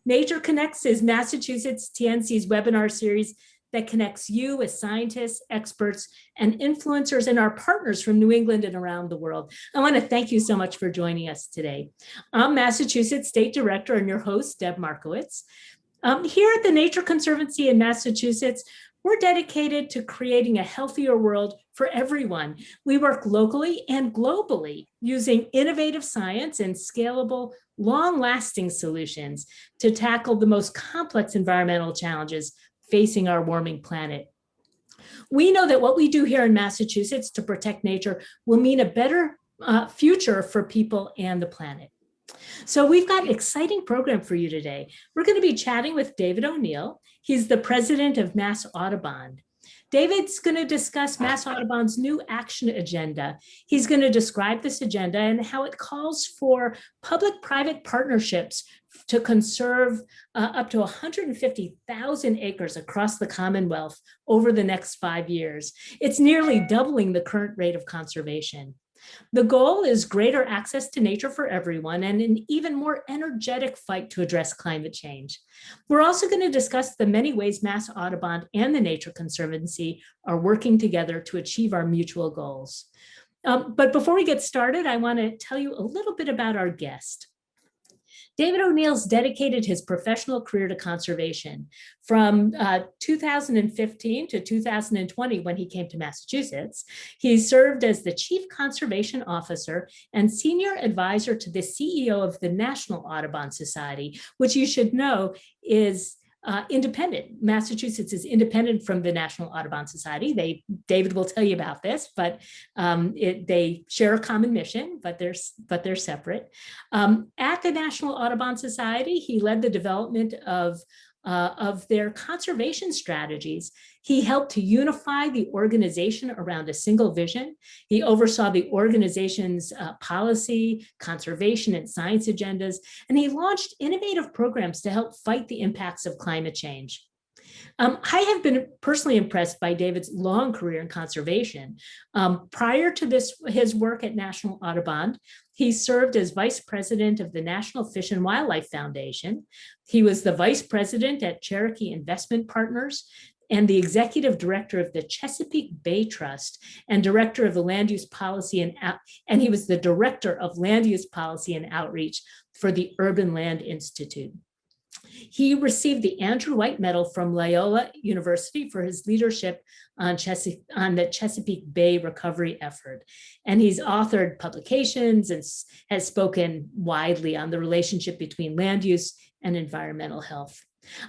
Nature Connects is Massachusetts TNC's webinar series that connects you with scientists, experts, and influencers and our partners from New England and around the world. I want to thank you so much for joining us today. I'm Massachusetts State Director and your host, Deb Markowitz. Here at the Nature Conservancy in Massachusetts, we're dedicated to creating a healthier world for everyone. We work locally and globally using innovative science and scalable, long-lasting solutions to tackle the most complex environmental challenges facing our warming planet. We know that what we do here in Massachusetts to protect nature will mean a better future for people and the planet. So we've got an exciting program for you today. We're going to be chatting with David O'Neill. He's the president of Mass Audubon. David's going to discuss Mass Audubon's new action agenda. He's going to describe this agenda and how it calls for public-private partnerships to conserve up to 150,000 acres across the Commonwealth over the next 5 years. It's nearly doubling the current rate of conservation. The goal is greater access to nature for everyone and an even more energetic fight to address climate change. We're also going to discuss the many ways Mass Audubon and the Nature Conservancy are working together to achieve our mutual goals. But before we get started, I want to tell you a little bit about our guest. David O'Neill's dedicated his professional career to conservation. From 2015 to 2020, when he came to Massachusetts, he served as the Chief Conservation Officer and Senior Advisor to the CEO of the National Audubon Society, which you should know is independent. Massachusetts is independent from the National Audubon Society. David will tell you about this, but they share a common mission, but they're separate. At the National Audubon Society, he led the development of their conservation strategies. He helped to unify the organization around a single vision. He oversaw the organization's policy, conservation, and science agendas, and he launched innovative programs to help fight the impacts of climate change. I have been personally impressed by David's long career in conservation. Prior to his work at National Audubon, he served as vice president of the National Fish and Wildlife Foundation. He was the vice president at Cherokee Investment Partners and the executive director of the Chesapeake Bay Trust and director of the Land Use Policy and he was the director of Land Use Policy and Outreach for the Urban Land Institute. He received the Andrew White Medal from Loyola University for his leadership on the Chesapeake Bay recovery effort. And he's authored publications and has spoken widely on the relationship between land use and environmental health.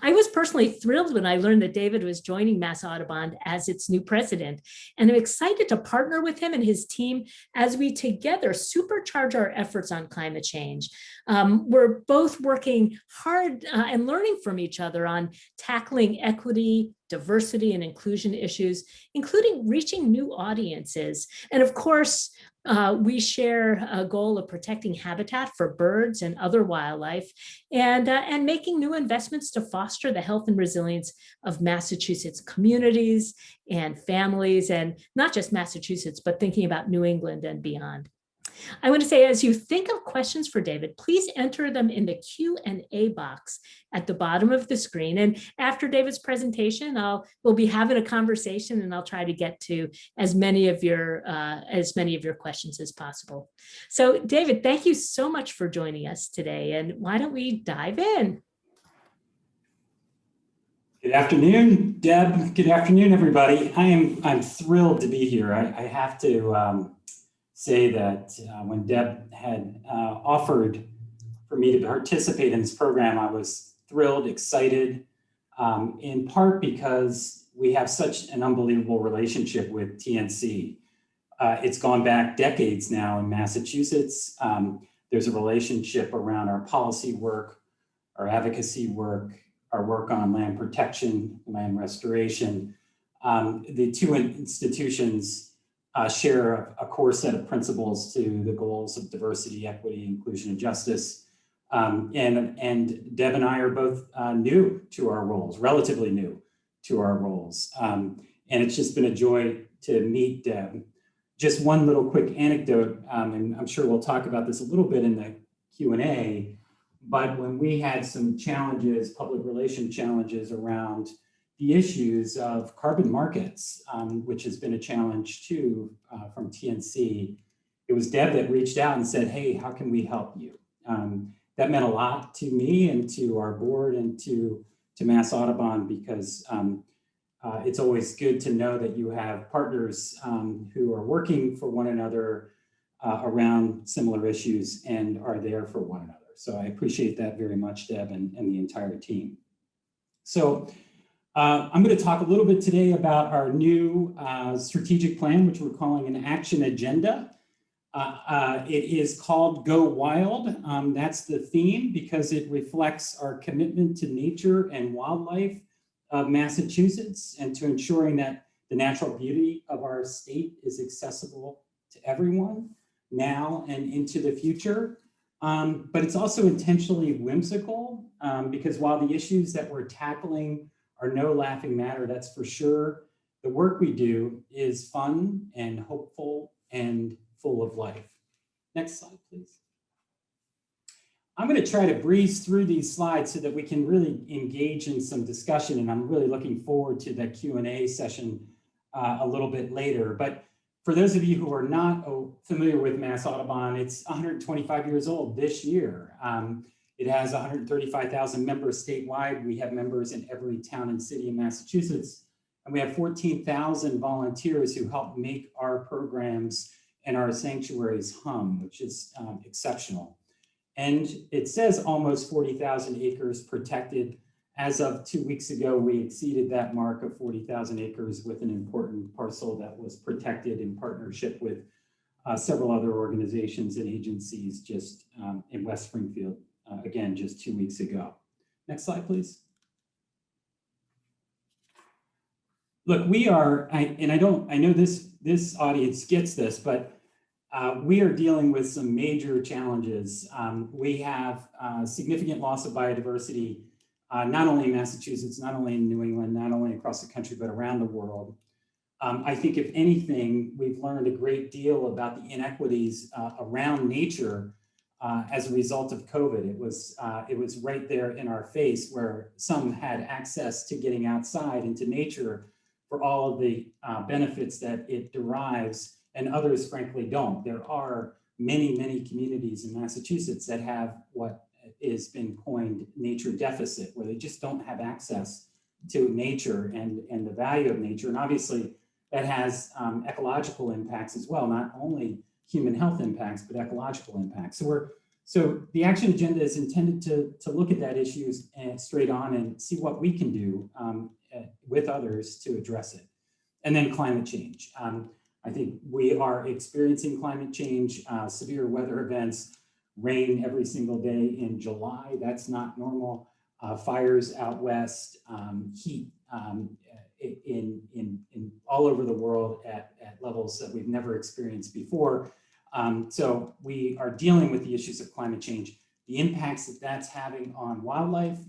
I was personally thrilled when I learned that David was joining Mass Audubon as its new president, and I'm excited to partner with him and his team as we together supercharge our efforts on climate change. We're both working hard and learning from each other on tackling equity, diversity, and inclusion issues, including reaching new audiences. And of course, we share a goal of protecting habitat for birds and other wildlife and making new investments to foster the health and resilience of Massachusetts communities and families, and not just Massachusetts, but thinking about New England and beyond. I want to say, as you think of questions for David, please enter them in the Q&A box at the bottom of the screen. And after David's presentation, we'll be having a conversation, and I'll try to get to as many of your questions as possible. So, David, thank you so much for joining us today. And why don't we dive in? Good afternoon, Deb. Good afternoon, everybody. I'm thrilled to be here. I have to say that when Deb had offered for me to participate in this program, I was thrilled, excited, in part because we have such an unbelievable relationship with TNC. It's gone back decades now in Massachusetts. There's a relationship around our policy work, our advocacy work, our work on land protection, land restoration. The two institutions share a core set of principles to the goals of diversity, equity, inclusion, and justice. And Deb and I are both new to our roles, relatively new to our roles. And it's just been a joy to meet Deb. Just one little quick anecdote, and I'm sure we'll talk about this a little bit in the Q&A, But when we had some challenges, public relation challenges around the issues of carbon markets, which has been a challenge too from TNC, it was Deb that reached out and said, hey, how can we help you? That meant a lot to me and to our board and to Mass Audubon, because it's always good to know that you have partners who are working for one another around similar issues and are there for one another. So I appreciate that very much, Deb, and the entire team. So I'm going to talk a little bit today about our new strategic plan, which we're calling an action agenda. It is called Go Wild. That's the theme because it reflects our commitment to nature and wildlife of Massachusetts and to ensuring that the natural beauty of our state is accessible to everyone now and into the future. But it's also intentionally whimsical because while the issues that we're tackling are no laughing matter, that's for sure, the work we do is fun and hopeful and full of life. Next slide, please. I'm going to try to breeze through these slides so that we can really engage in some discussion, and I'm really looking forward to that Q&A session a little bit later. But for those of you who are not familiar with Mass Audubon, it's 125 years old this year. It has 135,000 members statewide. We have members in every town and city in Massachusetts, and we have 14,000 volunteers who help make our programs and our sanctuaries hum, which is exceptional. And it says almost 40,000 acres protected. As of 2 weeks ago, we exceeded that mark of 40,000 acres with an important parcel that was protected in partnership with several other organizations and agencies just in West Springfield, again, just 2 weeks ago. Next slide, please. Look, we are, I know this audience gets this, but we are dealing with some major challenges. We have significant loss of biodiversity, not only in Massachusetts, not only in New England, not only across the country, but around the world. I think if anything, we've learned a great deal about the inequities around nature as a result of COVID. It was right there in our face where some had access to getting outside into nature for all of the benefits that it derives, and others frankly don't. There are many, many communities in Massachusetts that have what has been coined nature deficit, where they just don't have access to nature and the value of nature. And obviously that has ecological impacts as well, not only human health impacts, but ecological impacts. So the action agenda is intended to look at that issue straight on and see what we can do with others to address it. And then climate change. I think we are experiencing climate change, severe weather events, rain every single day in July. That's not normal. Fires out west, heat in all over the world at levels that we've never experienced before. So we are dealing with the issues of climate change. The impacts that that's having on wildlife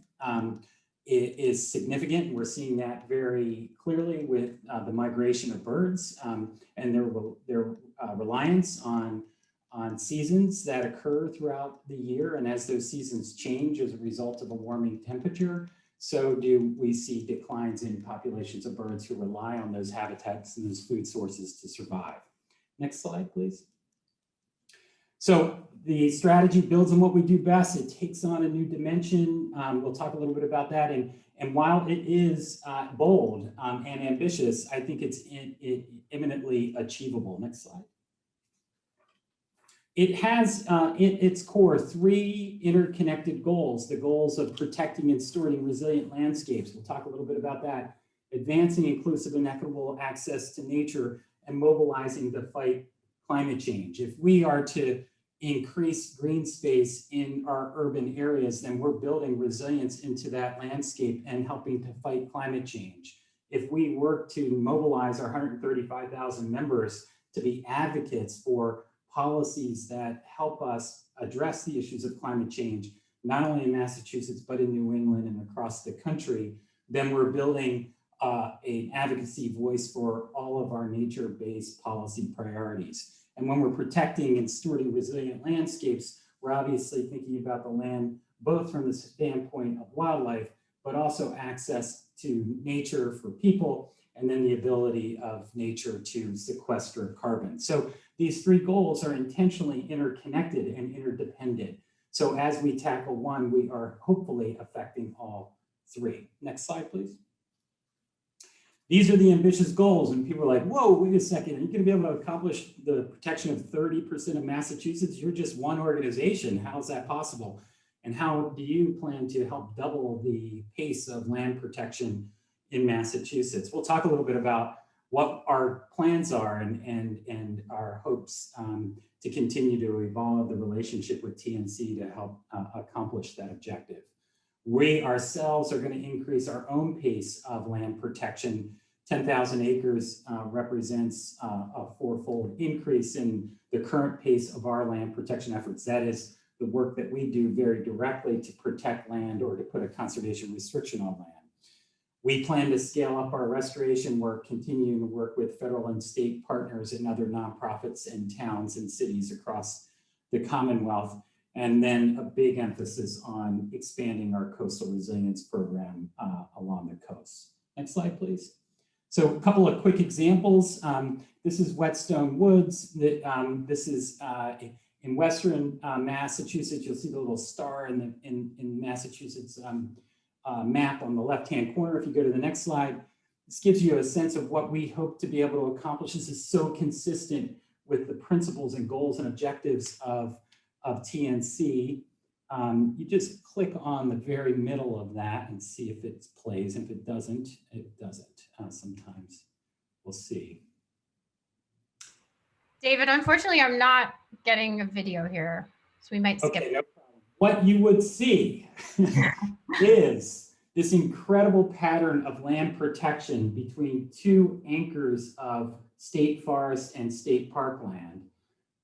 is significant. We're seeing that very clearly with the migration of birds and their reliance on seasons that occur throughout the year. And as those seasons change as a result of a warming temperature, so do we see declines in populations of birds who rely on those habitats and those food sources to survive. Next slide, please. So the strategy builds on what we do best. It takes on a new dimension. We'll talk a little bit about that. And while it is bold and ambitious, I think it's imminently achievable. Next slide. It has at its core 3 interconnected goals, the goals of protecting and stewarding resilient landscapes. We'll talk a little bit about that. Advancing inclusive and equitable access to nature and mobilizing to fight climate change. If we are to increase green space in our urban areas, then we're building resilience into that landscape and helping to fight climate change. If we work to mobilize our 135,000 members to be advocates for policies that help us address the issues of climate change, not only in Massachusetts, but in New England and across the country, then we're building an advocacy voice for all of our nature-based policy priorities. And when we're protecting and stewarding resilient landscapes, we're obviously thinking about the land both from the standpoint of wildlife, but also access to nature for people, and then the ability of nature to sequester carbon. So these three goals are intentionally interconnected and interdependent. So as we tackle one, we are hopefully affecting all three. Next slide, please. These are the ambitious goals, and people are like, whoa, wait a second, are you going to be able to accomplish the protection of 30% of Massachusetts? You're just one organization. How is that possible? And how do you plan to help double the pace of land protection in Massachusetts? We'll talk a little bit about what our plans are and our hopes to continue to evolve the relationship with TNC to help accomplish that objective. We ourselves are going to increase our own pace of land protection. 10,000 acres represents a fourfold increase in the current pace of our land protection efforts. That is the work that we do very directly to protect land or to put a conservation restriction on land. We plan to scale up our restoration work, continuing to work with federal and state partners and other nonprofits and towns and cities across the Commonwealth. And then a big emphasis on expanding our coastal resilience program along the coast. Next slide, please. So a couple of quick examples. This is Whetstone Woods. This is in Western Massachusetts. You'll see the little star in Massachusetts map on the left-hand corner. If you go to the next slide, this gives you a sense of what we hope to be able to accomplish. This is so consistent with the principles and goals and objectives of TNC. You just click on the very middle of that and see if it plays. If it doesn't, it doesn't. Sometimes we'll see. David, unfortunately, I'm not getting a video here, so we might skip. Okay, no problem. What you would see is this incredible pattern of land protection between two anchors of state forest and state parkland.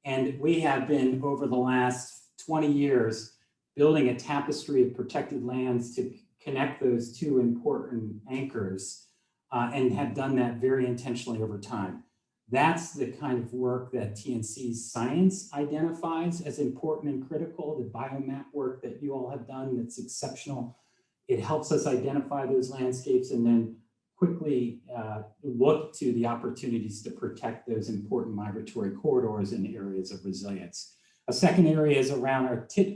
And we have been, over the last 20 years, building a tapestry of protected lands to connect those two important anchors and have done that very intentionally over time. That's the kind of work that TNC's science identifies as important and critical, the biomap work that you all have done that's exceptional. It helps us identify those landscapes and then quickly look to the opportunities to protect those important migratory corridors and areas of resilience. A second area is around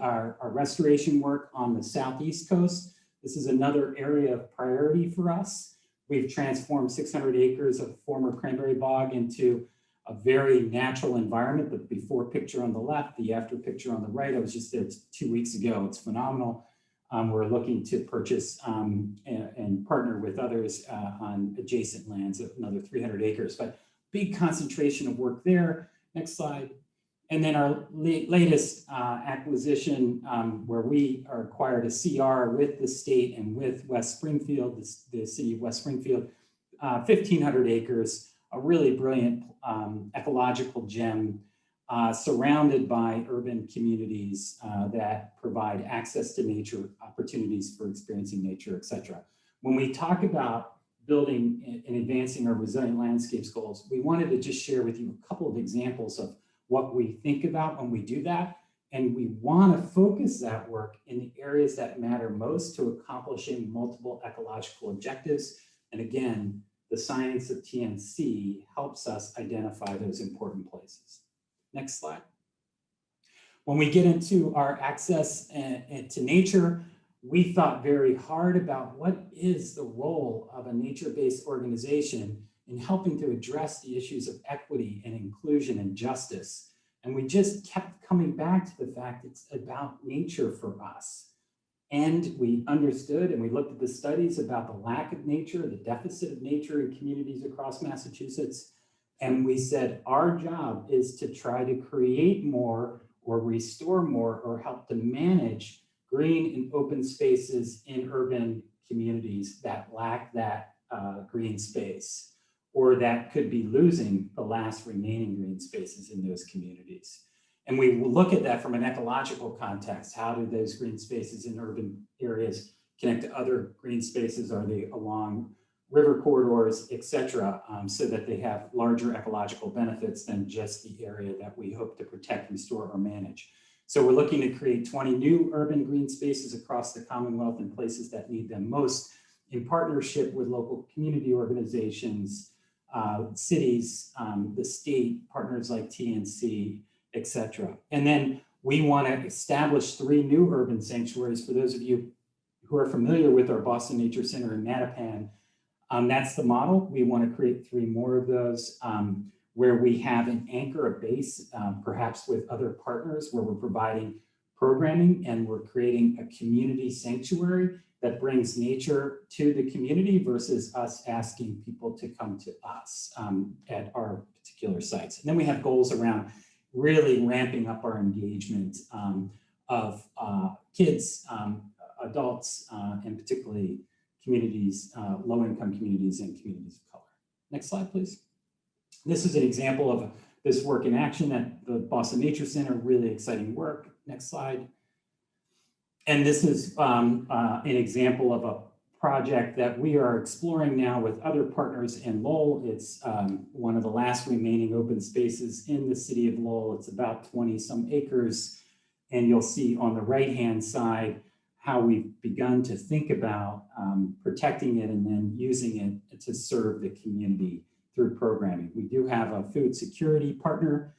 our restoration work on the southeast coast. This is another area of priority for us. We've transformed 600 acres of former cranberry bog into a very natural environment. The before picture on the left, the after picture on the right. I was just there 2 weeks ago. It's phenomenal. We're looking to purchase and partner with others on adjacent lands of another 300 acres, but big concentration of work there. Next slide. And then our latest acquisition where we are acquired a CR with the state and with West Springfield, the city of West Springfield, 1,500 acres, a really brilliant ecological gem surrounded by urban communities that provide access to nature, opportunities for experiencing nature, et cetera. When we talk about building and advancing our resilient landscapes goals, we wanted to just share with you a couple of examples of what we think about when we do that. And we want to focus that work in the areas that matter most to accomplishing multiple ecological objectives. And again, the science of TNC helps us identify those important places. Next slide. When we get into our access to nature, we thought very hard about what is the role of a nature-based organization in helping to address the issues of equity and inclusion and justice. And we just kept coming back to the fact it's about nature for us. And we understood and we looked at the studies about the lack of nature, the deficit of nature in communities across Massachusetts. And we said, our job is to try to create more or restore more or help to manage green and open spaces in urban communities that lack that green space, or that could be losing the last remaining green spaces in those communities. And we look at that from an ecological context. How do those green spaces in urban areas connect to other green spaces? Are they along river corridors, et cetera, so that they have larger ecological benefits than just the area that we hope to protect, restore, or manage? So we're looking to create 20 new urban green spaces across the Commonwealth in places that need them most, in partnership with local community organizations, cities, the state, partners like TNC, et cetera. And then we want to establish 3 new urban sanctuaries. For those of you who are familiar with our Boston Nature Center in Mattapan, that's the model. We want to create 3 more of those where we have an anchor, a base, perhaps with other partners where we're providing programming and we're creating a community sanctuary that brings nature to the community versus us asking people to come to us at our particular sites. And then we have goals around really ramping up our engagement of kids, adults, and particularly communities, low-income communities and communities of color. Next slide, please. This is an example of this work in action at the Boston Nature Center, really exciting work. Next slide. And this is an example of a project that we are exploring now with other partners in Lowell. It's one of the last remaining open spaces in the city of Lowell. It's about 20 some acres. And you'll see on the right-hand side how we've begun to think about protecting it and then using it to serve the community through programming. We do have a food security partner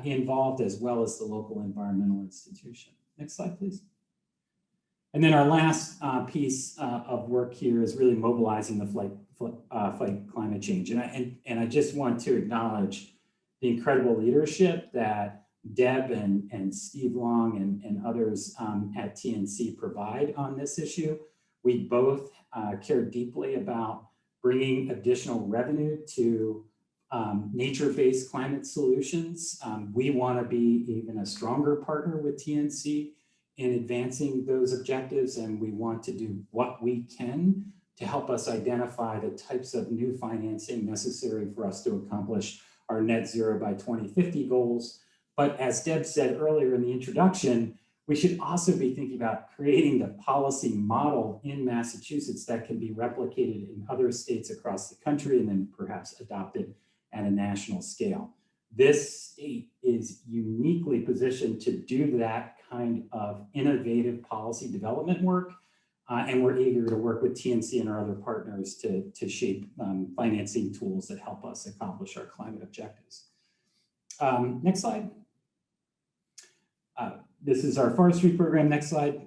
involved, as well as the local environmental institution. Next slide, please. And then our last piece of work here is really mobilizing the fight climate change. And I just want to acknowledge the incredible leadership that Deb and Steve Long and others at TNC provide on this issue. We both care deeply about bringing additional revenue to nature-based climate solutions. We want to be even a stronger partner with TNC in advancing those objectives, and we want to do what we can to help us identify the types of new financing necessary for us to accomplish our net zero by 2050 goals. But as Deb said earlier in the introduction, we should also be thinking about creating the policy model in Massachusetts that can be replicated in other states across the country and then perhaps adopted at a national scale. This state is uniquely positioned to do that kind of innovative policy development work. And we're eager to work with TNC and our other partners to shape financing tools that help us accomplish our climate objectives. Next slide. This is our forestry program. Next slide.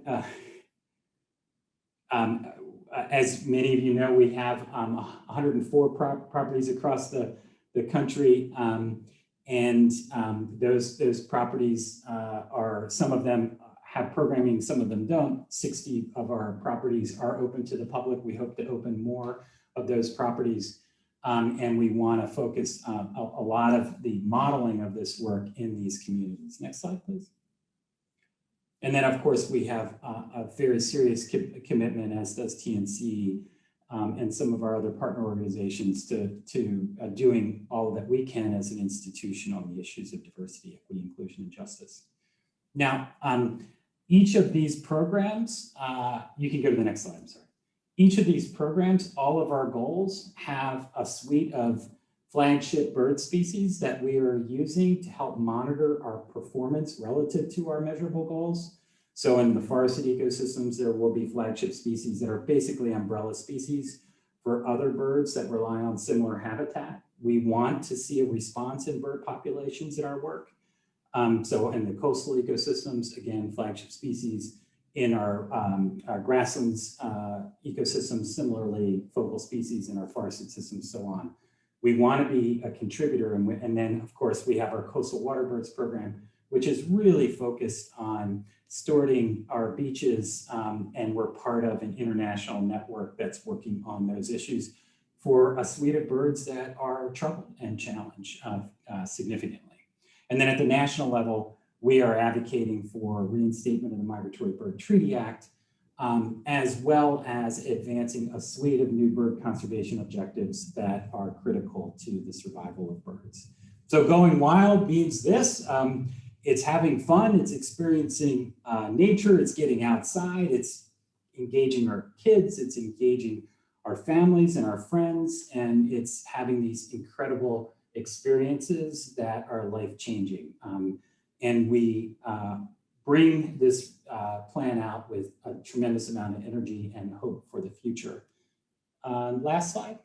As many of you know, we have 104 properties across the country. And those properties are, some of them have programming, some of them don't. 60 of our properties are open to the public. We hope to open more of those properties. And we want to focus a lot of the modeling of this work in these communities. Next slide, please. And then, of course, we have a very serious commitment, as does TNC, and some of our other partner organizations to doing all that we can as an institution on the issues of diversity, equity, inclusion, and justice. Now, each of these programs, you can go to the next slide, I'm sorry. Each of these programs, all of our goals have a suite of flagship bird species that we are using to help monitor our performance relative to our measurable goals. So in the forested ecosystems, there will be flagship species that are basically umbrella species for other birds that rely on similar habitat. We want to see a response in bird populations in our work. So in the coastal ecosystems, again, flagship species. In our grasslands ecosystems, similarly, focal species in our forested systems, so on. We want to be a contributor, and then, of course, we have our coastal waterbirds program, which is really focused on stewarding our beaches, and we're part of an international network that's working on those issues for a suite of birds that are troubled and challenged significantly. And then at the national level, we are advocating for reinstatement of the Migratory Bird Treaty Act, as well as advancing a suite of new bird conservation objectives that are critical to the survival of birds. So going wild means this. It's having fun, it's experiencing nature, it's getting outside, it's engaging our kids, it's engaging our families and our friends, and it's having these incredible experiences that are life-changing. And we bring this plan out with a tremendous amount of energy and hope for the future. Last slide.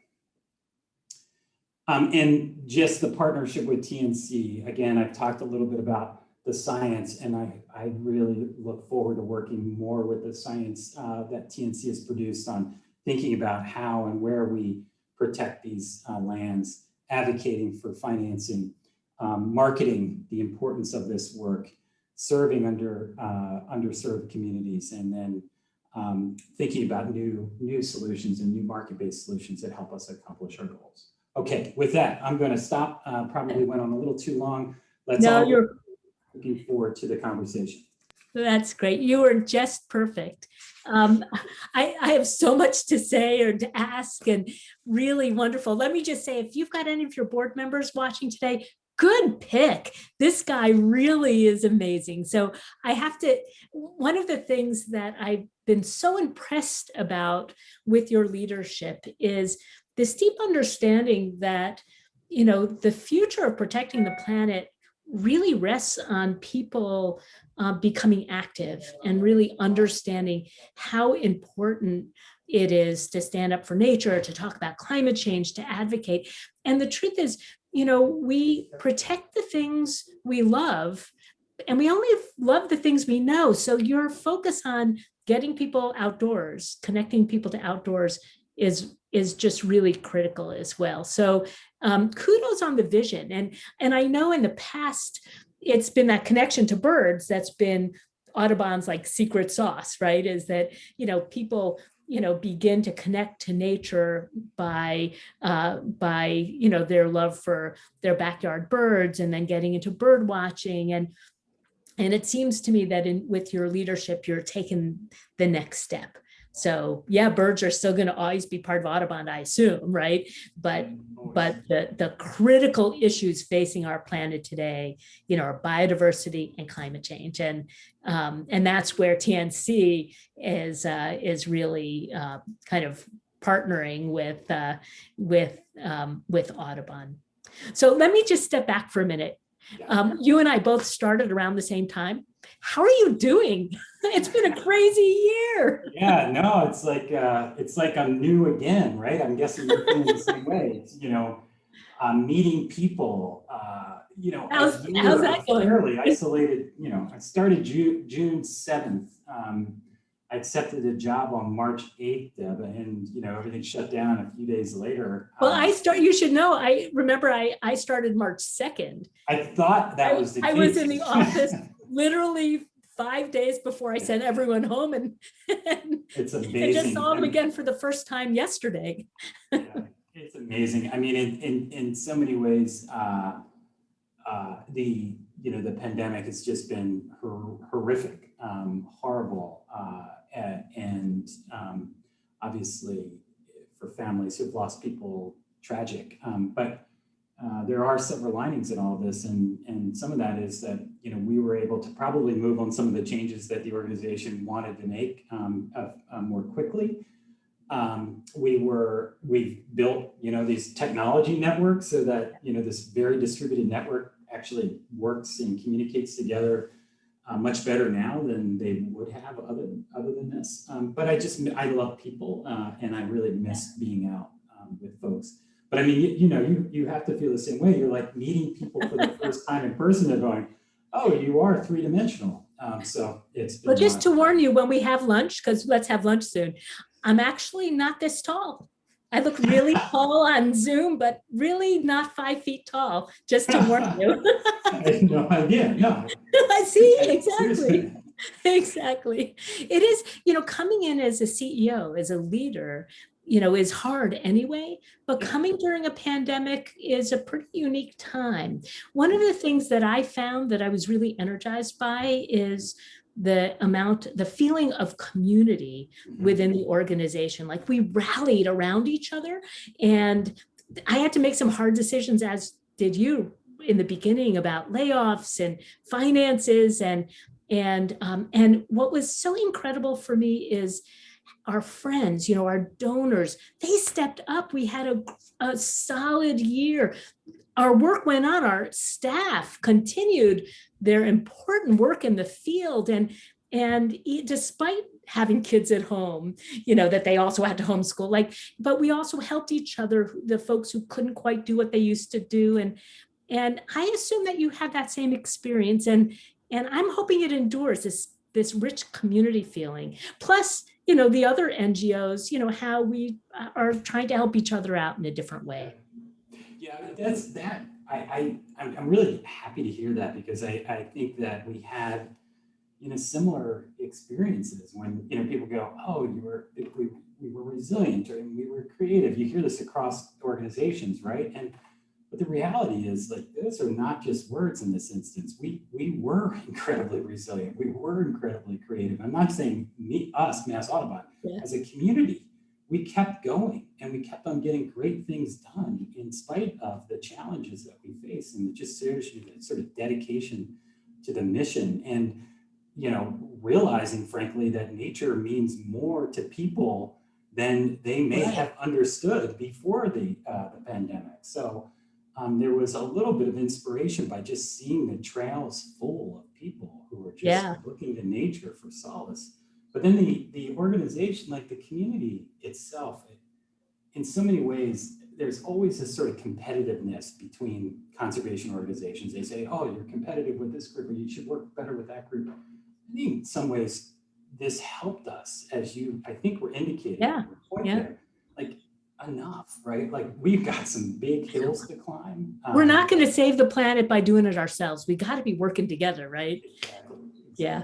And just the partnership with TNC. Again, I've talked a little bit about the science, and I really look forward to working more with the science that TNC has produced on thinking about how and where we protect these lands, advocating for financing, marketing the importance of this work, serving underserved communities, and then thinking about new solutions and new market-based solutions that help us accomplish our goals. Okay, with that, I'm going to stop. Probably went on a little too long. You're looking forward to the conversation. That's great. You were just perfect. I have so much to say or to ask, and really wonderful. Let me just say, if you've got any of your board members watching today, good pick. This guy really is amazing. So I have to, one of the things that I've been so impressed about with your leadership is this deep understanding that, you know, the future of protecting the planet really rests on people becoming active and really understanding how important it is to stand up for nature, to talk about climate change, to advocate. And the truth is, you know, we protect the things we love, and we only love the things we know. So your focus on getting people outdoors, connecting people to outdoors is just really critical as well. So kudos on the vision. And I know in the past, it's been that connection to birds that's been Audubon's like secret sauce, right? Is that, you know, people, you know, begin to connect to nature by you know, their love for their backyard birds, and then getting into bird watching. And it seems to me that with your leadership, you're taking the next step. So yeah, birds are still going to always be part of Audubon, I assume, right? But the critical issues facing our planet today, you know, are biodiversity and climate change, and that's where TNC is really kind of partnering with Audubon. So let me just step back for a minute. You and I both started around the same time. How are you doing? It's been a crazy year. Yeah, no, it's like I'm new again, right? I'm guessing you're feeling the same way. It's, you know, meeting people. You know, how's that going? Fairly isolated. You know, I started June 7th. I accepted a job on March 8th, Deb, and you know, everything shut down a few days later. Well, you should know, I remember I started March 2nd. I thought that was the case. I was in the office literally 5 days before I sent everyone home, and it's amazing. I just saw them again for the first time yesterday. Yeah, it's amazing. I mean, in so many ways, the pandemic has just been horrific, horrible, and obviously for families who've lost people, tragic. But there are silver linings in all of this, and some of that is that, you know, we were able to probably move on some of the changes that the organization wanted to make more quickly. We've built, you know, these technology networks so that, you know, this very distributed network actually works and communicates together much better now than they would have other than this. But I love people, and I really miss being out with folks. But I mean, you have to feel the same way. You're like meeting people for the first time in person. They're going, "Oh, you are three-dimensional." So it's been. Well, just to warn you, when we have lunch, because let's have lunch soon, I'm actually not this tall. I look really tall on Zoom, but really not 5 feet tall, just to warn you. I had no idea, no. I see, exactly. Exactly. It is, you know, coming in as a CEO, as a leader, you know, is hard anyway, but coming during a pandemic is a pretty unique time. One of the things that I found that I was really energized by is the feeling of community within the organization. Like we rallied around each other, and I had to make some hard decisions, as did you in the beginning, about layoffs and finances. And what was so incredible for me is our friends, you know, our donors, they stepped up. We had a solid year. our work went on, our staff continued their important work in the field. And despite having kids at home, that they also had to homeschool, but we also helped each other, the folks who couldn't quite do what they used to do. And I assume that you had that same experience, and I'm hoping it endures this rich community feeling. Plus, the other NGOs, how we are trying to help each other out in a different way. Yeah, I'm really happy to hear that, because I think that we had, similar experiences when, people go, oh, we were resilient, or we were creative. You hear this across organizations, right? But the reality is, those are not just words in this instance. We were incredibly resilient. We were incredibly creative. I'm not saying us, Mass Audubon, as a community, we kept going, and we kept on getting great things done in spite of the challenges that we face, and just sort of dedication to the mission, and realizing, frankly, that nature means more to people than they may have understood before the pandemic. So there was a little bit of inspiration by just seeing the trails full of people who were just looking to nature for solace. But then the organization, the community itself, in so many ways, there's always this sort of competitiveness between conservation organizations. They say, oh, you're competitive with this group, or you should work better with that group. I think in some ways, this helped us, as I think we're indicating there, enough, right? We've got some big hills to climb. We're not going to save the planet by doing it ourselves. We got to be working together, right? Exactly. Yeah.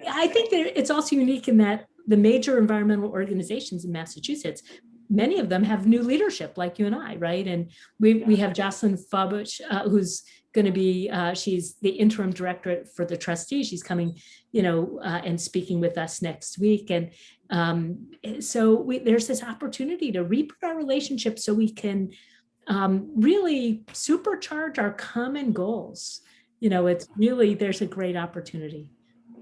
I think that it's also unique in that the major environmental organizations in Massachusetts, many of them have new leadership, like you and I, right? And we have Jocelyn Fabush, who's going to be, she's the interim director for the trustees. She's coming, and speaking with us next week. And so there's this opportunity to reboot our relationship so we can really supercharge our common goals. It's really, there's a great opportunity.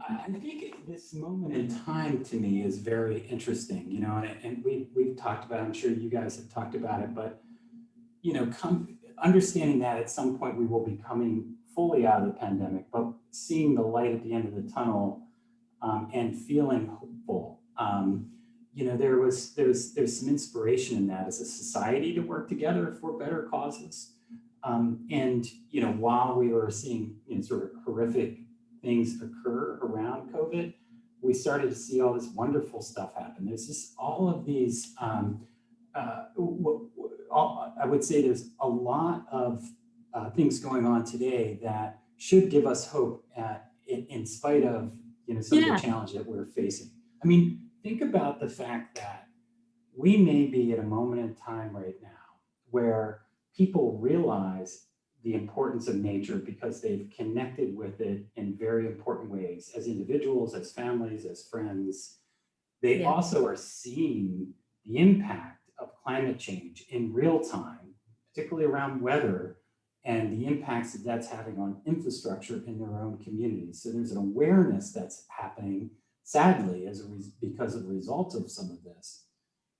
I think this moment in time, to me, is very interesting, and we've talked about it. I'm sure you guys have talked about it, but, understanding that at some point we will be coming fully out of the pandemic, but seeing the light at the end of the tunnel, and feeling hopeful. There's some inspiration in that as a society to work together for better causes. And while we were seeing sort of horrific things occur around COVID, we started to see all this wonderful stuff happen. There's just all of these, I would say there's a lot of things going on today that should give us hope in spite of some of the challenge that we're facing. I mean, think about the fact that we may be at a moment in time right now where people realize the importance of nature because they've connected with it in very important ways as individuals, as families, as friends. They also are seeing the impact of climate change in real time, particularly around weather, and the impacts that that's having on infrastructure in their own communities. So there's an awareness that's happening, sadly, because of the results of some of this.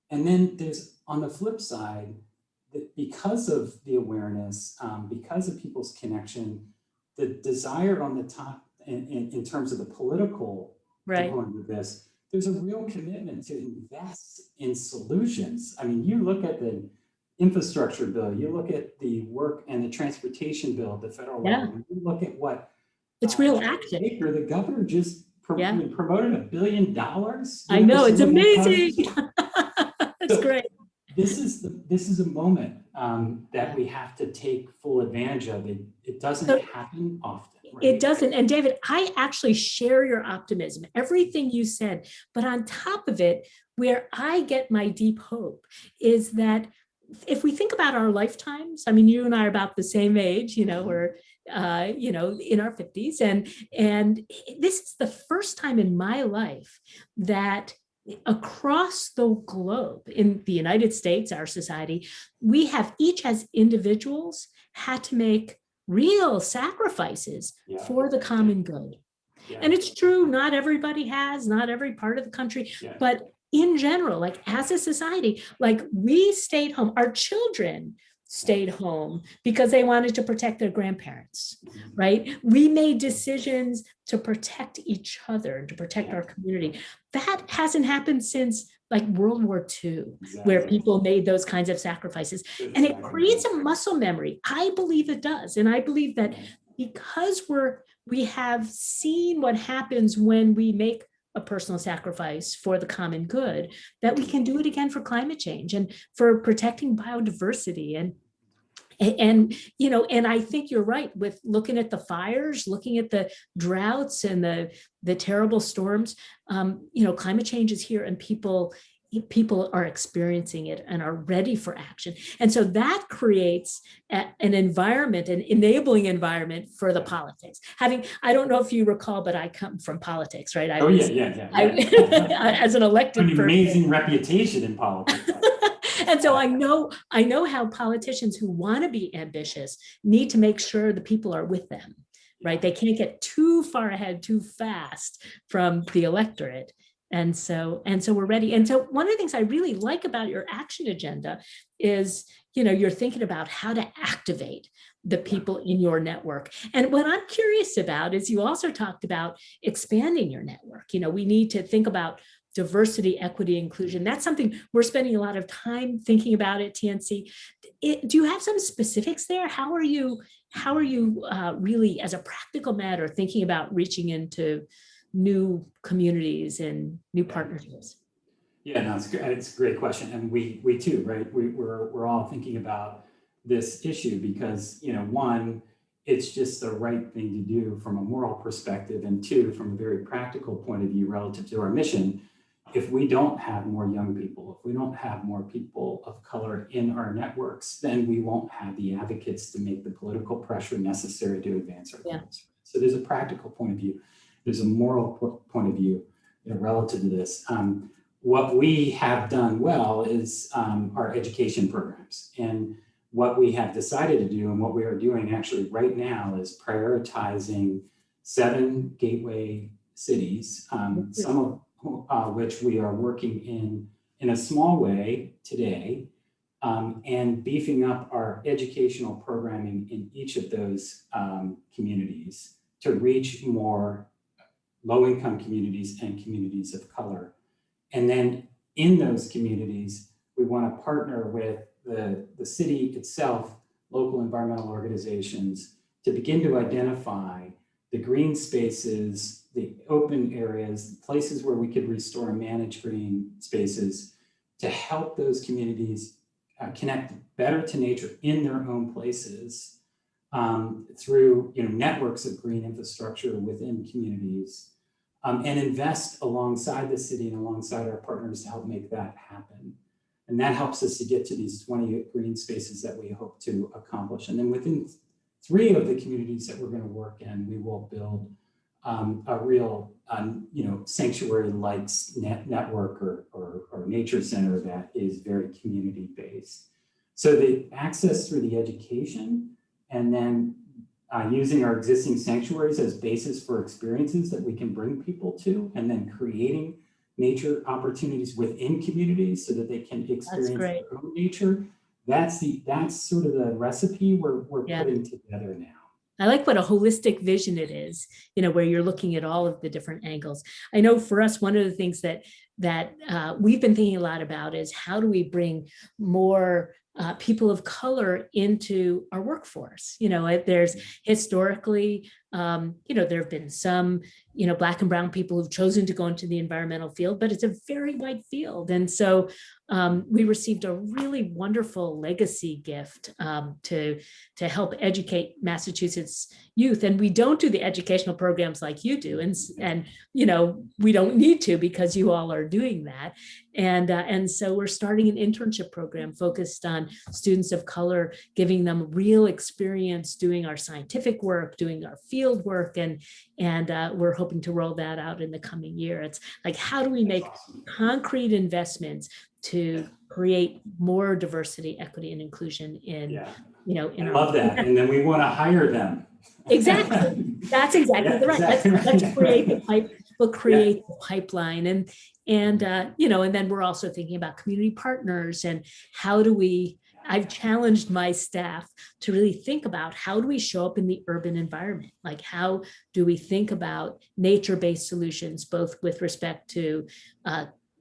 And then there's, on the flip side, that because of the awareness, because of people's connection, the desire on the top, in terms of the political component of this, there's a real commitment to invest in solutions. I mean, you look at the infrastructure bill, you look at the work and the transportation bill at the federal level, you look at what it's real action. The governor just promoted $1 billion. I know, it's amazing. That's great. This is a moment that we have to take full advantage of. It doesn't happen often. Right? It doesn't. And David, I actually share your optimism, everything you said. But on top of it, where I get my deep hope is that if we think about our lifetimes, I mean, you and I are about the same age, we're, in our 50s. And this is the first time in my life that across the globe, in the United States, our society, we have each as individuals had to make real sacrifices for the common good. And it's true, not everybody has, not every part of the country, but in general, as a society, we stayed home. Our children stayed home because they wanted to protect their grandparents, right? We made decisions to protect each other, to protect our community. That hasn't happened since like World War II, where people made those kinds of sacrifices. And it creates a muscle memory. I believe it does. And I believe that because we have seen what happens when we make a personal sacrifice for the common good, that we can do it again for climate change and for protecting biodiversity. And you know, and I think you're right with looking at the fires, looking at the droughts and the terrible storms. You know, climate change is here, and people are experiencing it and are ready for action. And so that creates an environment, an enabling environment for the politics. I don't know if you recall, but I come from politics, right? As an elected person. An amazing reputation in politics. And so I know how politicians who want to be ambitious need to make sure the people are with them, right? They can't get too far ahead too fast from the electorate. And so we're ready. And so one of the things I really like about your action agenda is, you know, you're thinking about how to activate the people in your network. And what I'm curious about is you also talked about expanding your network. You know, we need to think about diversity, equity, inclusion. That's something we're spending a lot of time thinking about at TNC. Do you have some specifics there? How are you really, as a practical matter, thinking about reaching into new communities and new partnerships? Yeah, no, it's a great question. And we too, right? We're all thinking about this issue because, you know, one, it's just the right thing to do from a moral perspective, and two, from a very practical point of view relative to our mission. If we don't have more young people, if we don't have more people of color in our networks, then we won't have the advocates to make the political pressure necessary to advance our goals. So there's a practical point of view. There's a moral point of view, you know, relative to this. What we have done well is our education programs. And what we have decided to do and what we are doing actually right now is prioritizing 7 gateway cities, some of which we are working in a small way today, and beefing up our educational programming in each of those communities to reach more low-income communities and communities of color. And then in those communities, we want to partner with the city itself, local environmental organizations, to begin to identify the green spaces, the open areas, places where we could restore and manage green spaces to help those communities connect better to nature in their own places through, you know, networks of green infrastructure within communities, and invest alongside the city and alongside our partners to help make that happen. And that helps us to get to these 20 green spaces that we hope to accomplish. And then within 3 of the communities that we're going to work in, we will build a real, you know, sanctuary-like network or nature center that is very community-based. So the access through the education, and then using our existing sanctuaries as basis for experiences that we can bring people to, and then creating nature opportunities within communities so that they can experience their own nature. That's sort of the recipe we're putting together now. I like what a holistic vision it is, you know, where you're looking at all of the different angles. I know for us, one of the things that we've been thinking a lot about is how do we bring more people of color into our workforce. You know, there's historically, you know, there have been some, you know, Black and brown people who've chosen to go into the environmental field, but it's a very wide field. And so we received a really wonderful legacy gift to help educate Massachusetts youth. And we don't do the educational programs like you do. And you know, we don't need to because you all are doing that. And so we're starting an internship program focused on students of color, giving them real experience doing our scientific work, doing our field work, and we're hoping to roll that out in the coming year. It's like, how do we make concrete investments to create more diversity, equity, and inclusion in, you know, in I love that. And then we want to hire them. Exactly. That's exactly right. Let's create the pipe. We'll create the pipeline, and you know, and then we're also thinking about community partners and how do we I've challenged my staff to really think about how do we show up in the urban environment? Like, how do we think about nature-based solutions, both with respect to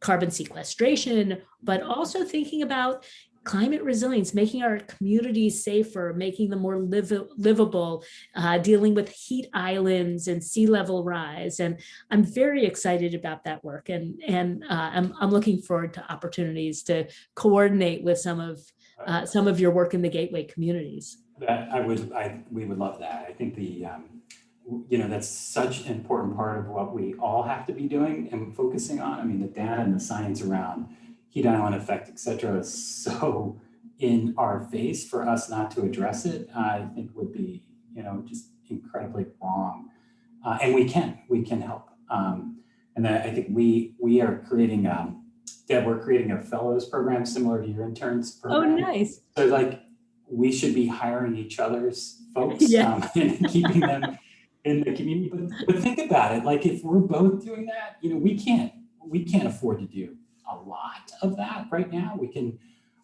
carbon sequestration, but also thinking about climate resilience, making our communities safer, making them more livable, dealing with heat islands and sea level rise. And I'm very excited about that work. And I'm looking forward to opportunities to coordinate with some of your work in the Gateway communities. We would love that. I think that's such an important part of what we all have to be doing and focusing on. I mean, the data and the science around heat island effect, et cetera, is so in our face. For us not to address it, I think would be, just incredibly wrong. And we can help. And I think we are creating, Deb, we're creating a fellows program similar to your interns program. Oh, nice. So we should be hiring each other's folks and keeping them in the community. But think about it, like if we're both doing that, we can't afford to do a lot of that right now.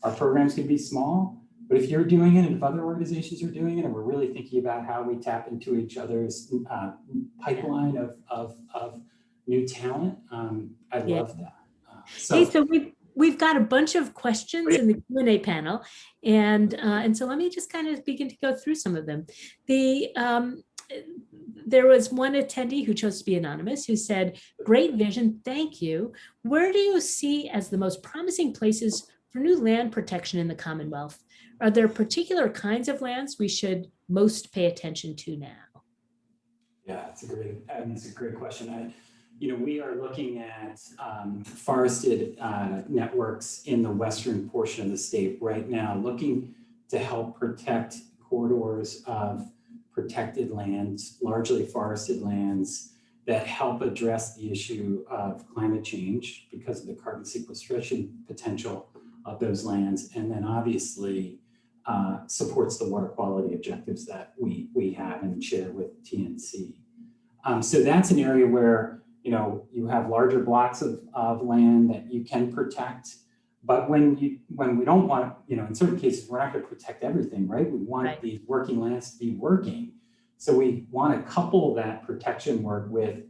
Our programs can be small, but if you're doing it and if other organizations are doing it, and we're really thinking about how we tap into each other's pipeline of new talent, I love that. So we've got a bunch of questions in the Q&A panel, and so let me just kind of begin to go through some of them. There was one attendee who chose to be anonymous who said, "Great vision, thank you. Where do you see as the most promising places for new land protection in the Commonwealth? Are there particular kinds of lands we should most pay attention to now?" Yeah, it's a great question. We are looking at forested networks in the western portion of the state right now, looking to help protect corridors of protected lands, largely forested lands, that help address the issue of climate change because of the carbon sequestration potential of those lands, and then obviously supports the water quality objectives that we have and share with TNC. So that's an area where you have larger blocks of land that you can protect, but when we don't want, in certain cases, we're not going to protect everything, right? We want these working lands to be working. So we want to couple that protection work with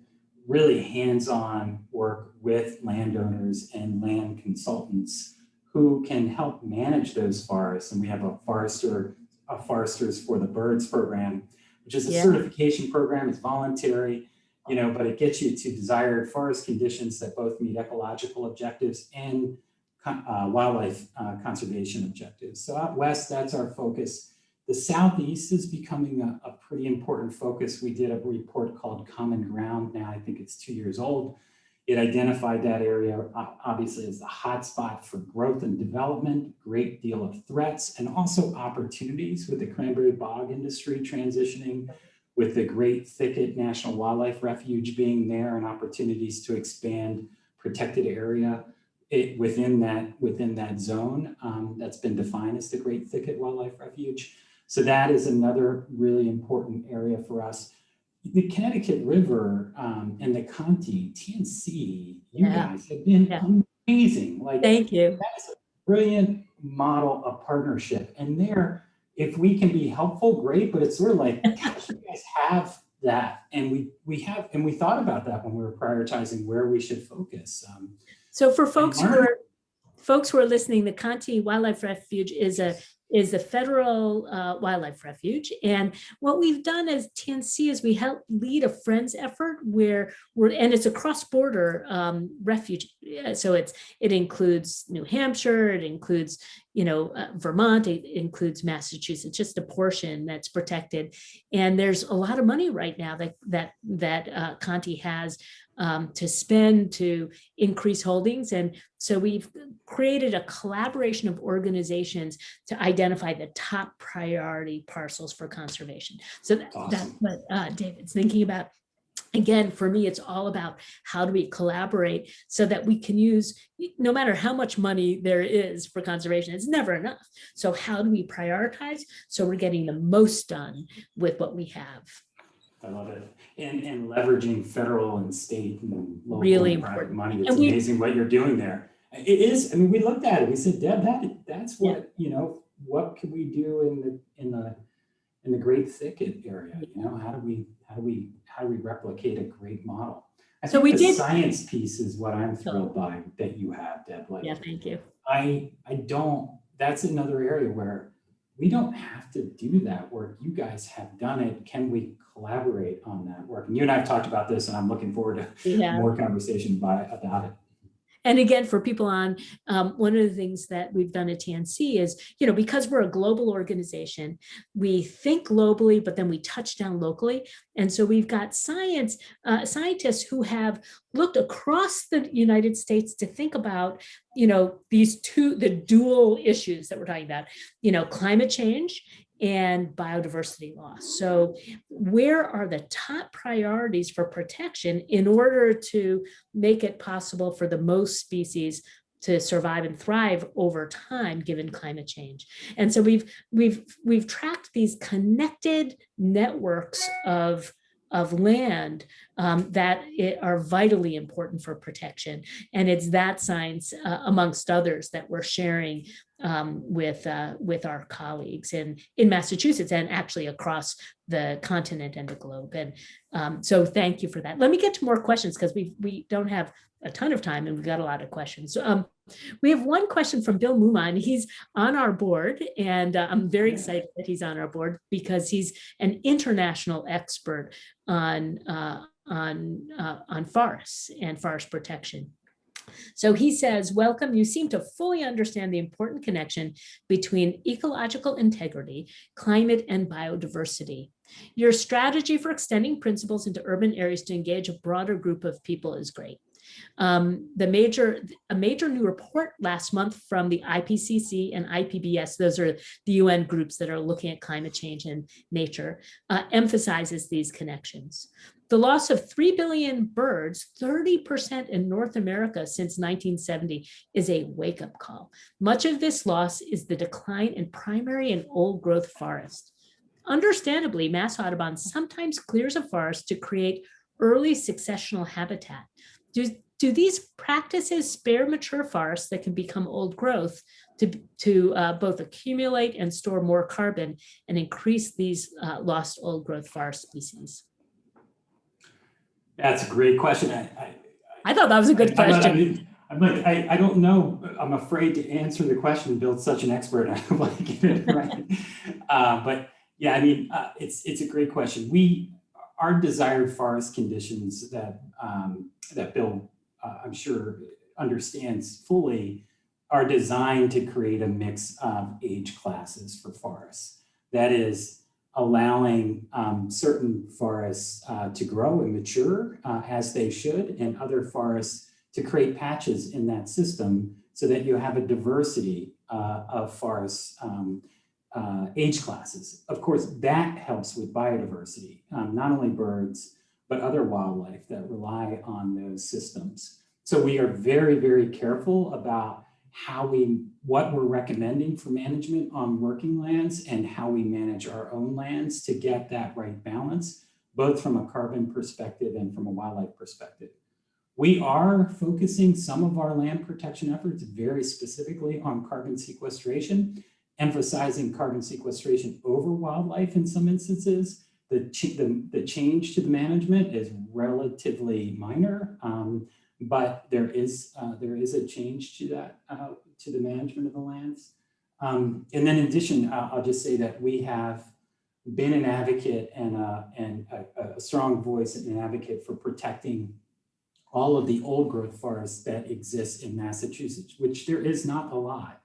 really hands-on work with landowners and land consultants who can help manage those forests. And we have a Foresters for the Birds program, which is a certification program. It's voluntary, but it gets you to desired forest conditions that both meet ecological objectives and wildlife conservation objectives. So out west, that's our focus. The Southeast is becoming a pretty important focus. We did a report called Common Ground. Now I think it's 2 years old. It identified that area obviously as the hotspot for growth and development, great deal of threats, and also opportunities with the cranberry bog industry transitioning, with the Great Thicket National Wildlife Refuge being there, and opportunities to expand protected area within that zone that's been defined as the Great Thicket Wildlife Refuge. So that is another really important area for us. The Connecticut River and the Conti, TNC, you guys have been amazing. Thank you. That is a brilliant model of partnership. And there, if we can be helpful, great, but it's sort of like, gosh, you guys have that. And we thought about that when we were prioritizing where we should focus. So for folks who are listening, the Conti Wildlife Refuge is a federal wildlife refuge. And what we've done as TNC is we help lead a Friends effort and it's a cross-border refuge. So it includes New Hampshire, it includes Vermont, it includes Massachusetts, just a portion that's protected. And there's a lot of money right now that Conti has to spend to increase holdings. And so we've created a collaboration of organizations to identify the top priority parcels for conservation. So that's what David's thinking about. Again, for me, it's all about how do we collaborate so that we can use, no matter how much money there is for conservation, it's never enough. So how do we prioritize so we're getting the most done with what we have? I love it. And leveraging federal and state and local really and private money. It's and amazing what you're doing there. It is, we looked at it, we said, Deb, that's what, what can we do in the Great Thicket area? You know, how do we replicate a great model? I think the science piece is what I'm thrilled by that you have, Deb. Like, yeah, thank you. I don't, that's another area where we don't have to do that work. You guys have done it. Can we collaborate on that work? And you and I have talked about this, and I'm looking forward to more conversation about it. And again, for people on, one of the things that we've done at TNC is, you know, because we're a global organization, we think globally, but then we touch down locally. And so we've got scientists who have looked across the United States to think about, you know, the dual issues that we're talking about, you know, climate change and biodiversity loss. So where are the top priorities for protection in order to make it possible for the most species to survive and thrive over time, given climate change? And so we've tracked these connected networks of land that are vitally important for protection. And it's that science, amongst others, that we're sharing with our colleagues in Massachusetts and actually across the continent and the globe. And so thank you for that. Let me get to more questions because we don't have a ton of time and we've got a lot of questions. We have one question from Bill Muman. He's on our board, and I'm very excited that he's on our board because he's an international expert on forests and forest protection. So he says, welcome, you seem to fully understand the important connection between ecological integrity, climate, and biodiversity. Your strategy for extending principles into urban areas to engage a broader group of people is great. A major new report last month from the IPCC and IPBES, those are the UN groups that are looking at climate change and nature, emphasizes these connections. The loss of 3 billion birds, 30% in North America since 1970, is a wake-up call. Much of this loss is the decline in primary and old-growth forests. Understandably, Mass Audubon sometimes clears a forest to create early successional habitat. Do these practices spare mature forests that can become old growth to both accumulate and store more carbon and increase these lost old growth forest species? That's a great question. I thought that was a good question. I don't know. I'm afraid to answer the question. Bill's such an expert. I don't want to get it right. But yeah, I mean, it's a great question. Our desired forest conditions that Bill, I'm sure, understands fully are designed to create a mix of age classes for forests. That is, allowing certain forests to grow and mature as they should, and other forests to create patches in that system so that you have a diversity of forest age classes. Of course, that helps with biodiversity, not only birds, but other wildlife that rely on those systems. So we are very, very careful about what we're recommending for management on working lands and how we manage our own lands to get that right balance, both from a carbon perspective and from a wildlife perspective. We are focusing some of our land protection efforts very specifically on carbon sequestration, emphasizing carbon sequestration over wildlife in some instances. The change to the management is relatively minor, but there is a change to that, to the management of the lands. And then in addition, I'll just say that we have been an advocate and a strong voice and an advocate for protecting all of the old growth forests that exist in Massachusetts, which there is not a lot,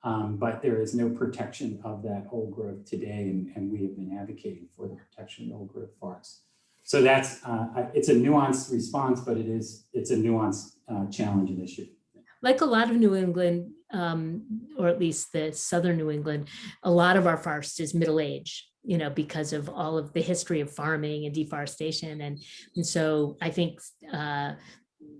but there is no protection of that old growth today, and we have been advocating for the protection of old growth forests. So that's, it's a nuanced response, but it's a nuanced challenge and issue. Like a lot of New England, or at least the southern New England, a lot of our forest is middle age, you know, because of all of the history of farming and deforestation. And so I think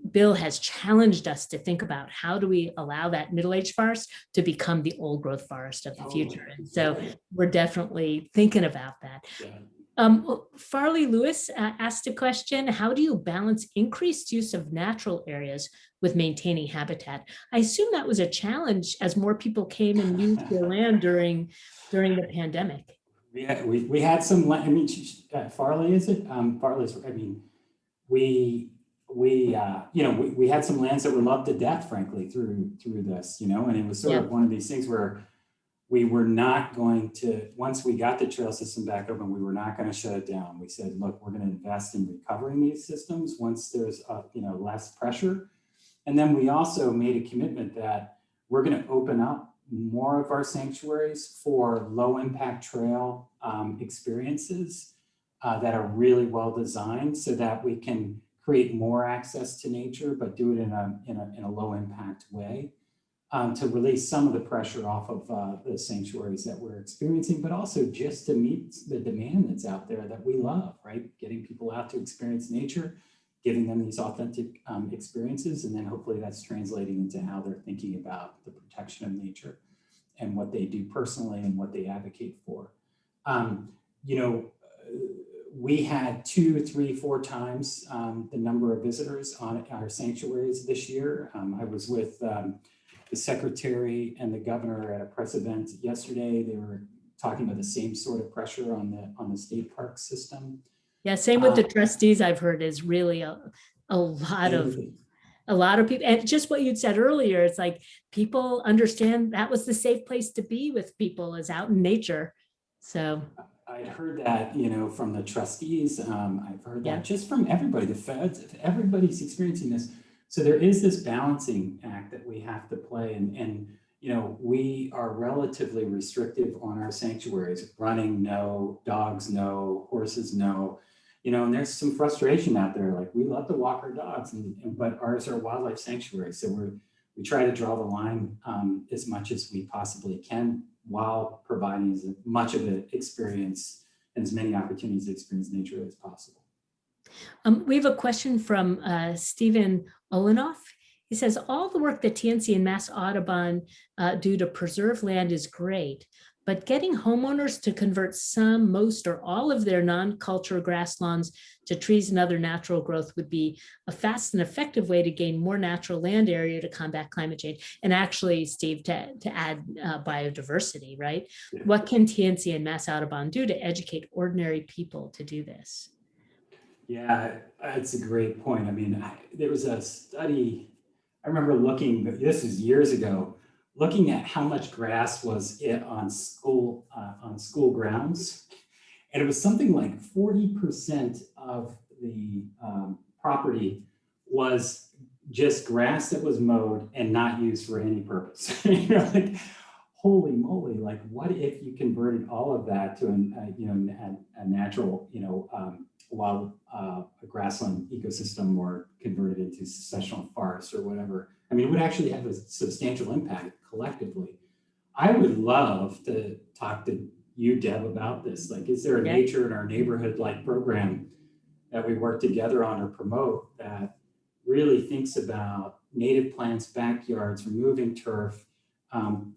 Bill has challenged us to think about how do we allow that middle-aged forest to become the old growth forest of the future. And so we're definitely thinking about that. Yeah. Farley Lewis asked a question: how do you balance increased use of natural areas with maintaining habitat? I assume that was a challenge as more people came and used their land during the pandemic. We had some, I mean, Farley, is it? Farley's, I mean, we had some lands that were loved to death, frankly, through this, and it was sort of one of these things where we were not going to, once we got the trail system back open, we were not going to shut it down. We said, look, we're going to invest in recovering these systems once there's, less pressure. And then we also made a commitment that we're going to open up more of our sanctuaries for low impact trail experiences that are really well designed so that we can create more access to nature, but do it in a low impact way. To release some of the pressure off of the sanctuaries that we're experiencing, but also just to meet the demand that's out there that we love, right? Getting people out to experience nature, giving them these authentic experiences, and then hopefully that's translating into how they're thinking about the protection of nature and what they do personally and what they advocate for. We had 2, 3, 4 times the number of visitors on our sanctuaries this year. I was with the secretary and the governor at a press event yesterday. They were talking about the same sort of pressure on the state park system. Yeah, same with the trustees. I've heard is really a lot of people, and just what you'd said earlier, it's like people understand that was the safe place to be with people, is out in nature. So I'd heard that, from the trustees. I've heard that just from everybody, the feds, everybody's experiencing this. So there is this balancing act that we have to play, and we are relatively restrictive on our sanctuaries. Running, no; dogs, no; horses, no. And there's some frustration out there. Like, we love to walk our dogs, but ours are wildlife sanctuaries. So we try to draw the line as much as we possibly can, while providing as much of an experience and as many opportunities to experience nature as possible. We have a question from Stephen Olenoff. He says, all the work that TNC and Mass Audubon do to preserve land is great, but getting homeowners to convert some, most, or all of their non-culture grass lawns to trees and other natural growth would be a fast and effective way to gain more natural land area to combat climate change. And actually, Steve, to add biodiversity, right? Yeah. What can TNC and Mass Audubon do to educate ordinary people to do this? Yeah, it's a great point. I mean, there was a study, I remember looking, this is years ago, looking at how much grass was on school grounds. And it was something like 40% of the property was just grass that was mowed and not used for any purpose. Like, holy moly, like, what if you converted all of that to a natural, wild grassland ecosystem, or converted into successional forest or whatever? I mean, it would actually have a substantial impact collectively. I would love to talk to you, Deb, about this. Like, is there a nature in our neighborhood like program that we work together on or promote that really thinks about native plants, backyards, removing turf,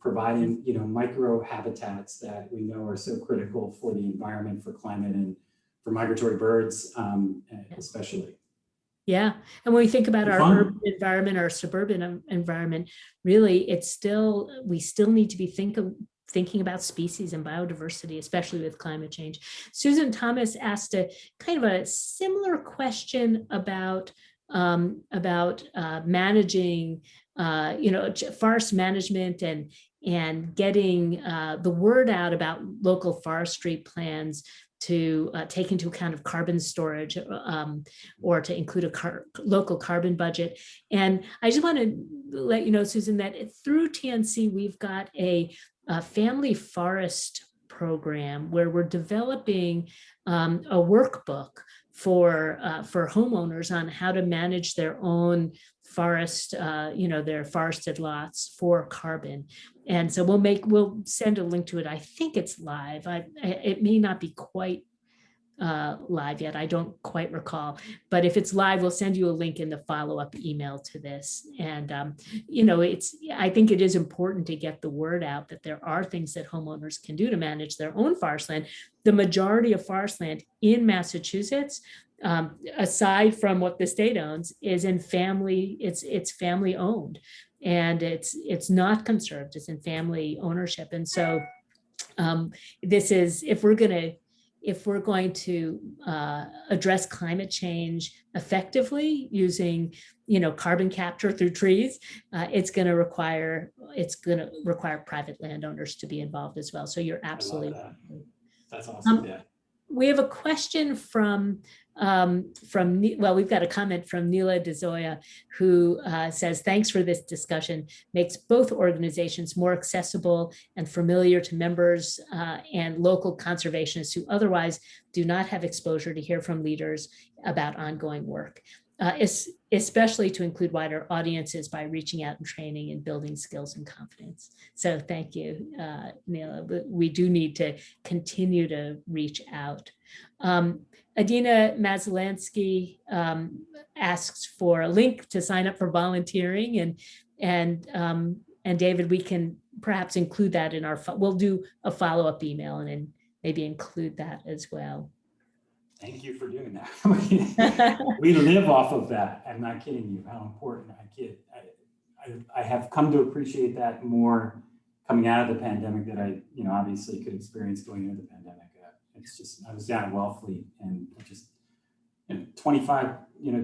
providing micro habitats that we know are so critical for the environment, for climate, and for migratory birds, especially. Yeah, and when we think about our urban environment, our suburban environment, really, we still need to be thinking about species and biodiversity, especially with climate change. Susan Thomas asked a kind of a similar question about managing, forest management and getting the word out about local forestry plans to take into account of carbon storage, or to include a local carbon budget. And I just want to let you know, Susan, that through TNC, we've got a family forest program where we're developing a workbook for homeowners on how to manage their own forest, their forested lots for carbon. And so we'll send a link to it. I think it's live. It may not be quite live yet. I don't quite recall, but if it's live, we'll send you a link in the follow-up email to this. And, I think it is important to get the word out that there are things that homeowners can do to manage their own forest land. The majority of forest land in Massachusetts, aside from what the state owns, is in family, it's family owned, and it's not conserved, it's in family ownership. And so this is, if we're going to address climate change effectively using, carbon capture through trees, it's going to require private landowners to be involved as well. So you're absolutely right. That's awesome. Yeah. We have a question from we've got a comment from Neela DeZoya, who says, thanks for this discussion, makes both organizations more accessible and familiar to members and local conservationists who otherwise do not have exposure to hear from leaders about ongoing work, especially to include wider audiences by reaching out and training and building skills and confidence. So thank you, Neela. We do need to continue to reach out. Adina Mazalansky asks for a link to sign up for volunteering, and David, we can perhaps include that in we'll do a follow-up email and then maybe include that as well. Thank you for doing that. We live off of that. I'm not kidding you. How important I have come to appreciate that more coming out of the pandemic that I, obviously could experience going into the pandemic. It's just, I was down at Wellfleet and just 25,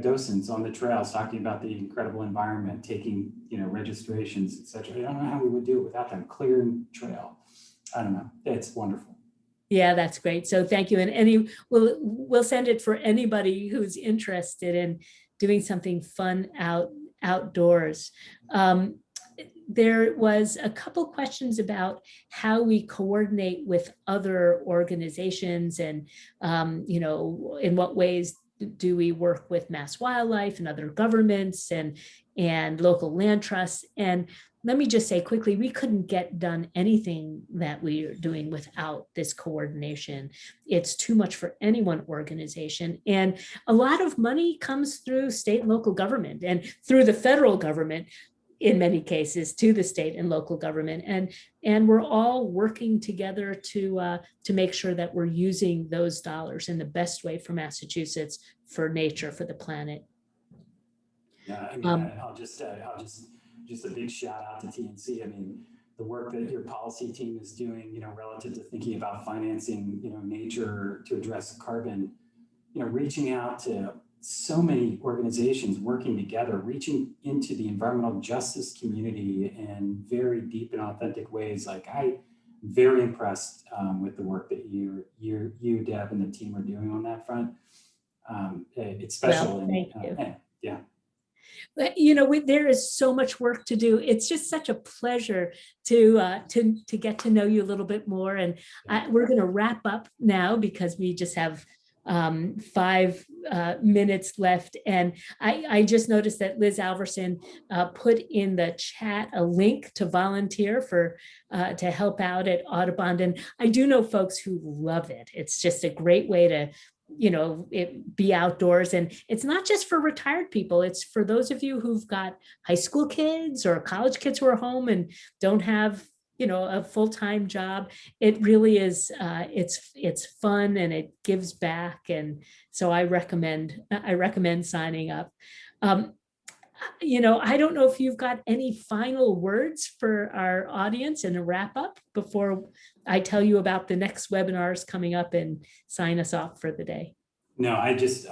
docents on the trails talking about the incredible environment, taking, registrations, et cetera. I don't know how we would do it without them clearing trail. I don't know. It's wonderful. Yeah, that's great. So thank you. And we'll send it for anybody who's interested in doing something fun outdoors. There was a couple questions about how we coordinate with other organizations and, in what ways do we work with Mass Wildlife and other governments and local land trusts. And let me just say quickly, we couldn't get done anything that we are doing without this coordination. It's too much for any one organization. And a lot of money comes through state and local government and through the federal government, in many cases, to the state and local government. And we're all working together to make sure that we're using those dollars in the best way for Massachusetts, for nature, for the planet. Yeah, I'll just a big shout out to TNC. The work that your policy team is doing, relative to thinking about financing, nature to address carbon, reaching out to so many organizations working together, reaching into the environmental justice community in very deep and authentic ways. I'm very impressed with the work that you, Deb, and the team are doing on that front. It's special. Well, thank you. Yeah. But, there is so much work to do. It's just such a pleasure to get to know you a little bit more. And we're going to wrap up now because we just have 5 minutes left. And I just noticed that Liz Alverson put in the chat a link to volunteer to help out at Audubon. And I do know folks who love it. It's just a great way to be outdoors. And it's not just for retired people. It's for those of you who've got high school kids or college kids who are home and don't have a full-time job. It really is, it's fun and it gives back. And so I recommend signing up. I don't know if you've got any final words for our audience and a wrap up before I tell you about the next webinars coming up and sign us off for the day. No, I just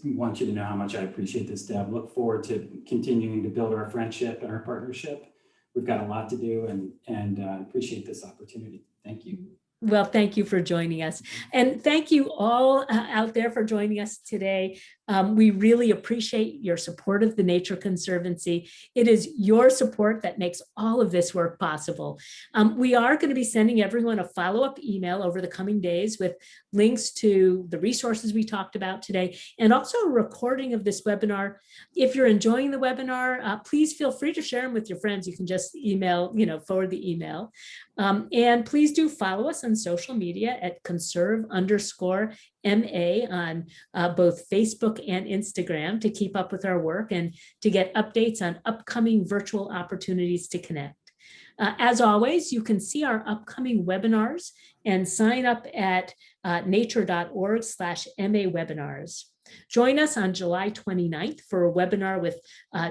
want you to know how much I appreciate this, Deb. Look forward to continuing to build our friendship and our partnership. We've got a lot to do and appreciate this opportunity. Thank you. Well, thank you for joining us. And thank you all out there for joining us today. We really appreciate your support of the Nature Conservancy. It is your support that makes all of this work possible. We are going to be sending everyone a follow-up email over the coming days with links to the resources we talked about today, and also a recording of this webinar. If you're enjoying the webinar, please feel free to share them with your friends. You can just forward the email. And please do follow us on social media at conserve_NC. MA on both Facebook and Instagram to keep up with our work and to get updates on upcoming virtual opportunities to connect. As always, you can see our upcoming webinars and sign up at nature.org/MA webinars. Join us on July 29th for a webinar with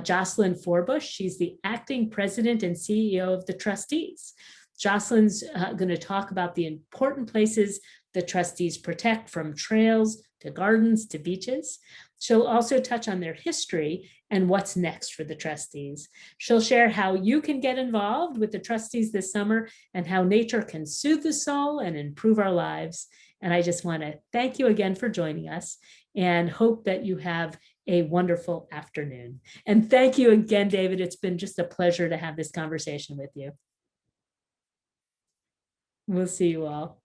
Jocelyn Forbush. She's the acting president and CEO of the trustees. Jocelyn's going to talk about the important places the trustees protect, from trails to gardens to beaches. She'll also touch on their history and what's next for the trustees. She'll share how you can get involved with the trustees this summer and how nature can soothe the soul and improve our lives. And I just want to thank you again for joining us and hope that you have a wonderful afternoon. And thank you again, David. It's been just a pleasure to have this conversation with you. We'll see you all.